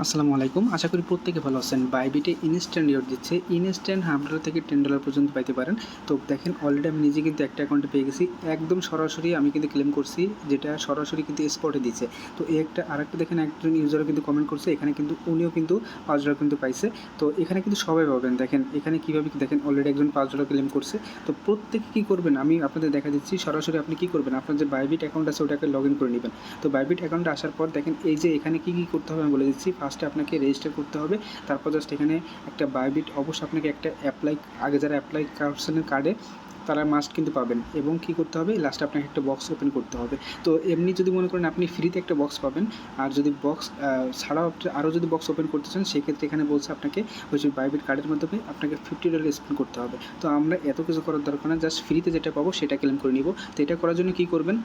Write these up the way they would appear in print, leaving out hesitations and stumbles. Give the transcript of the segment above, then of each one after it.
আসসালামু আলাইকুম। আশা করি প্রত্যেকে ভালো আছেন। বাইবিটে ইনস্ট্যান্ট রিওয়ার্ড দিচ্ছে। ইনস্ট্যান্ট $100 থেকে $10 পর্যন্ত পাইতে পারেন। তো দেখেন অলরেডি আমি নিজে কিন্তু একটা অ্যাকাউন্টে পেয়ে গেছি। একদম সরাসরি আমি কিন্তু ক্লেম করছি, যেটা সরাসরি কিন্তু স্পটে দিচ্ছে। তো এই একটা আরেকটা দেখেন একজন ইউজারও কিন্তু কমেন্ট করছে, এখানে কিন্তু উনিও কিন্তু $5 কিন্তু পাইছে। তো এখানে কিন্তু সবাই পাবেন। দেখেন এখানে কীভাবে দেখেন অলরেডি একজন $5 ক্লেম করছে। তো প্রত্যেকে কী করবেন আমি আপনাদের দেখা দিচ্ছি। সরাসরি আপনি কী করবেন, আপনার যে বাইবিট অ্যাকাউন্ট আছে ওটাকে লগ ইন করে নেবেন। তো বাইবিট অ্যাকাউন্টে আসার পর দেখেন এই যে এখানে কী করতে হবে আমি বলে দিচ্ছি। ফার্স্টে আপনাকে রেজিস্টার করতে হবে, তারপর জাস্ট এখানে একটা বাইবিট অবশ্যই আপনাকে একটা অ্যাপ্লাই, আগে যারা অ্যাপ্লাই করছেন কার্ডে তারা মাস্ট কিন্তু পাবেন। এবং কী করতে হবে, লাস্টে আপনাকে একটা বক্স ওপেন করতে হবে। তো এমনি যদি মনে করেন আপনি ফ্রিতে একটা বক্স পাবেন, আর যদি বক্স ছাড়াও আপনি আরও যদি বক্স ওপেন করতে চান সেক্ষেত্রে এখানে বলছে আপনাকে ওই যে বাইবিট কার্ডের মাধ্যমে আপনাকে $50 স্পেন্ড করতে হবে। তো আমরা এত কিছু করার দরকার না, জাস্ট ফ্রিতে যেটা পাবো সেটা ক্লেম করে নিব। তো এটা করার জন্য কী করবেন,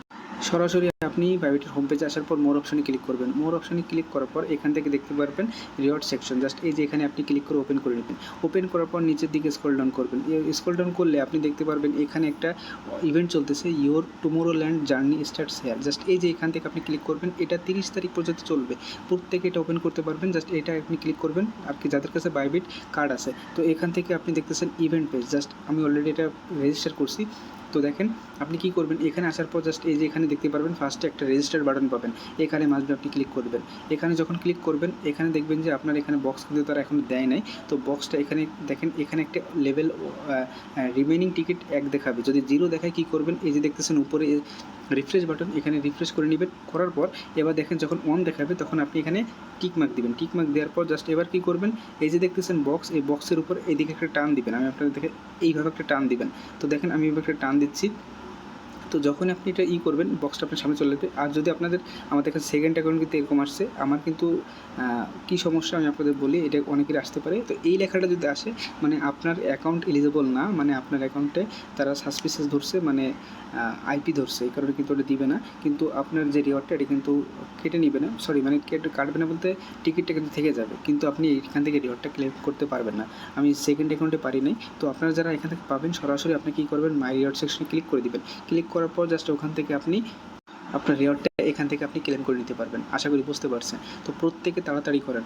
সরাসরি আপনি বাইবিটের হোম পেজে আসার পর মোর অপশানে ক্লিক করবেন। মোর অপশানে ক্লিক করার পর এখান থেকে দেখতে পারবেন রিওয়ার্ড সেকশন। জাস্ট এই যে এখানে আপনি ক্লিক করে ওপেন করে নেবেন। ওপেন করার পর নিচের দিকে স্ক্রল ডাউন করবেন। স্ক্রল ডাউন করলে আপনি দেখতে পারবেন এখানে একটা ইভেন্ট চলতেছে, your Tomorrowland journey starts here. Just এই যে এখান থেকে আপনি ক্লিক করবেন, এটা 30 তারিখ পর্যন্ত চলবে। প্রত্যেকে এটা ওপেন করতে পারবেন। জাস্ট এটা আপনি ক্লিক করবেন আর কি যাদের কাছে বাইবিট কার্ড আছে। তো এখান থেকে আপনি দেখতেছেন ইভেন্ট পেজ। জাস্ট আমি অলরেডি এটা রেজিস্টার করছি। তো দেখেন আপনি কী করবেন, এখানে আসার পর জাস্ট এই যে এখানে দেখতে পারবেন ফার্স্টে একটা রেজিস্টার বাটন পাবেন, এখানে মাঝে আপনি ক্লিক করবেন। এখানে যখন ক্লিক করবেন এখানে দেখবেন যে আপনার এখানে বক্স কিন্তু তারা এখন দেয় নাই। তো বক্সটা এখানে দেখেন, এখানে একটা লেভেল রিমেনিং টিকিট 1 দেখাবে। যদি 0 দেখায় কী করবেন, এই যে দেখতেছেন উপরে রিফ্রেশ বাটন, এখানে রিফ্রেশ করে নেবেন। করার পর এবার দেখেন যখন 1 দেখাবে তখন আপনি এখানে টিক মার্ক দিবেন। টিক মার্ক দেওয়ার পর জাস্ট এবার কী করবেন, এই যে দেখতেছেন বক্স, এই বক্সের উপর এইদিকে একটা টান দিবেন। আমি আপনাদের দেখে এইভাবে একটা টান দিবেন। তো দেখেন আমি এবার একটা টান দিচ্ছি। তো যখন আপনি এটা করবেন বক্সটা আপনার সামনে চলে যাবে। আর যদি আপনাদের আমাদের কাছে সেকেন্ড অ্যাকাউন্ট কিন্তু এরকম আসছে, আমার কিন্তু কী সমস্যা আমি আপনাদের বলি, এটা অনেকেরই আসতে পারে। তো এই লেখাটা যদি আসে মানে আপনার অ্যাকাউন্ট এলিজিবল না, মানে আপনার অ্যাকাউন্টে তারা সাসপিসিয়াস ধরছে, মানে আইপি ধরছে, এই কারণে কিন্তু ওটা দিবে না। কিন্তু আপনার যে রিওয়ার্ডটা এটা কিন্তু কেটে নিবে না, সরি মানে কাটবে না বলতে টিকিটটা কিন্তু থেকে যাবে, কিন্তু আপনি এখান থেকে রিওয়ার্ডটা ক্লেম করতে পারবেন না। আমি সেকেন্ড অ্যাকাউন্টে পারি নাই। তো আপনারা যারা এখান থেকে পাবেন সরাসরি আপনি কী করবেন, মাই রিওয়ার্ড সেকশনে ক্লিক করে দিবেন। ক্লিক করার পর জাস্ট ওখান থেকে আপনি আপনার রিওয়ার্ডটা এখান থেকে আপনি ক্লেম করে নিতে পারবেন। আশা করি বুঝতে পারছেন। তো প্রত্যেকে তাড়াতাড়ি করেন।